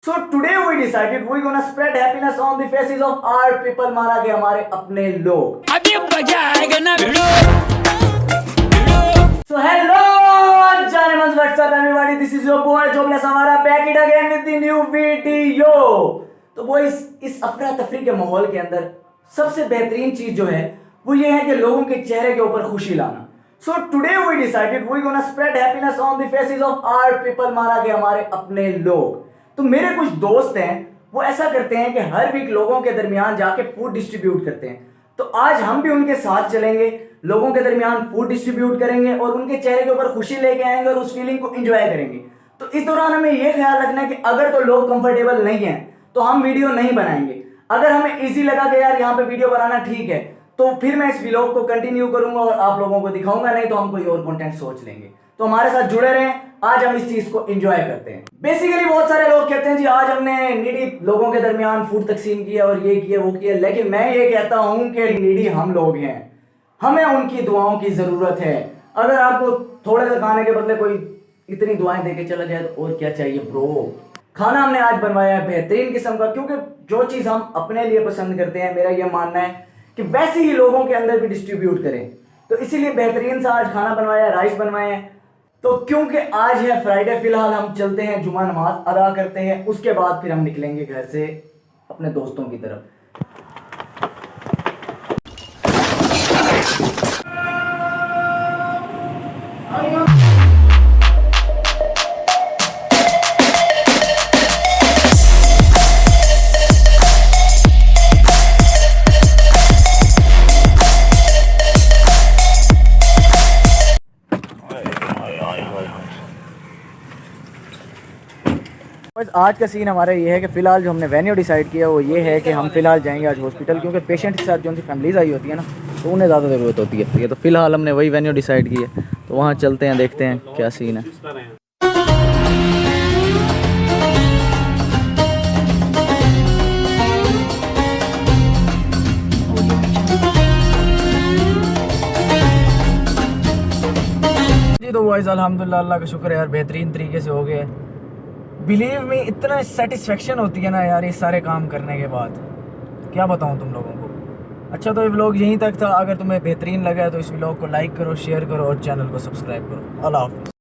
So today we decided we're gonna spread happiness on the faces of our people. मारा गया हमारे अपने लोग. अभी मजा आएगा ना भिड़ो. So hello, Janimans, what's up everybody? This is your boy Jobless हमारा back it again with the new video. तो boys, इस अफरा तफरी के माहौल के अंदर सबसे बेहतरीन चीज जो है वो ये है कि लोगों के चेहरे के ऊपर खुशी लाना. So today we decided we're gonna spread happiness on the faces of our people. मारा गया हमारे अपने लोग. तो मेरे कुछ दोस्त हैं वो ऐसा करते हैं कि हर वीक लोगों के दरमियान जाके फूड डिस्ट्रीब्यूट करते हैं. तो आज हम भी उनके साथ चलेंगे, लोगों के दरमियान फूड डिस्ट्रीब्यूट करेंगे और उनके चेहरे के ऊपर खुशी लेके आएंगे और उस फीलिंग को एंजॉय करेंगे. तो इस दौरान हमें यह ख्याल रखना है कि अगर तो लोग कंफर्टेबल नहीं हैं तो हम वीडियो नहीं बनाएंगे. अगर हमें इजी लगा कि यार यहाँ पे वीडियो बनाना ठीक है तो फिर मैं इस व्लॉग को कंटिन्यू करूंगा और आप लोगों को दिखाऊंगा, नहीं तो हम कोई और कंटेंट सोच लेंगे. तो हमारे साथ जुड़े रहें, आज हम इस चीज को एंजॉय करते हैं. बेसिकली बहुत सारे लोग कहते हैं जी आज हमने नीडी लोगों के दरमियान फूड तकसीम किया और ये किया वो किया, लेकिन मैं ये कहता हूं कि नीडी हम लोग हैं, हमें उनकी दुआओं की जरूरत है. अगर आपको थोड़े से खाने के बदले कोई इतनी दुआएं देके चला जाए तो और क्या चाहिए ब्रो. खाना हमने आज बनवाया है बेहतरीन किस्म का, क्योंकि जो चीज हम अपने लिए पसंद करते हैं मेरा ये मानना है कि वैसे ही लोगों के अंदर भी डिस्ट्रीब्यूट करें. तो इसीलिए बेहतरीन सा आज खाना बनवाया, राइस बनवाए हैं. तो क्योंकि आज है फ्राइडे, फिलहाल हम चलते हैं जुमा नमाज अदा करते हैं, उसके बाद फिर हम निकलेंगे घर से अपने दोस्तों की तरफ. बस आज का सीन हमारा ये है कि फ़िलहाल जो हमने वेन्यू डिसाइड किया वो ये है कि हम फ़िलहाल जाएंगे आज हॉस्पिटल, क्योंकि पेशेंट के साथ जो उनकी फैमिलीज़ आई होती है ना तो उन्हें ज़्यादा ज़रूरत होती है. तो फ़िलहाल हमने वही वेन्यू डिसाइड की है, तो वहाँ चलते हैं, देखते हैं क्या सीन है. जी तो वाइस अल्हम्दुलिल्लाह, अल्लाह का शुक्र है यार, बेहतरीन तरीके से हो गया. बिलीव में इतना सेटिस्फेक्शन होती है ना यार ये सारे काम करने के बाद, क्या बताऊं तुम लोगों को. अच्छा तो ये व्लॉग यहीं तक था. अगर तुम्हें बेहतरीन लगा है तो इस व्लॉग को लाइक करो, शेयर करो और चैनल को सब्सक्राइब करो. अल्लाह हाफ़िज़.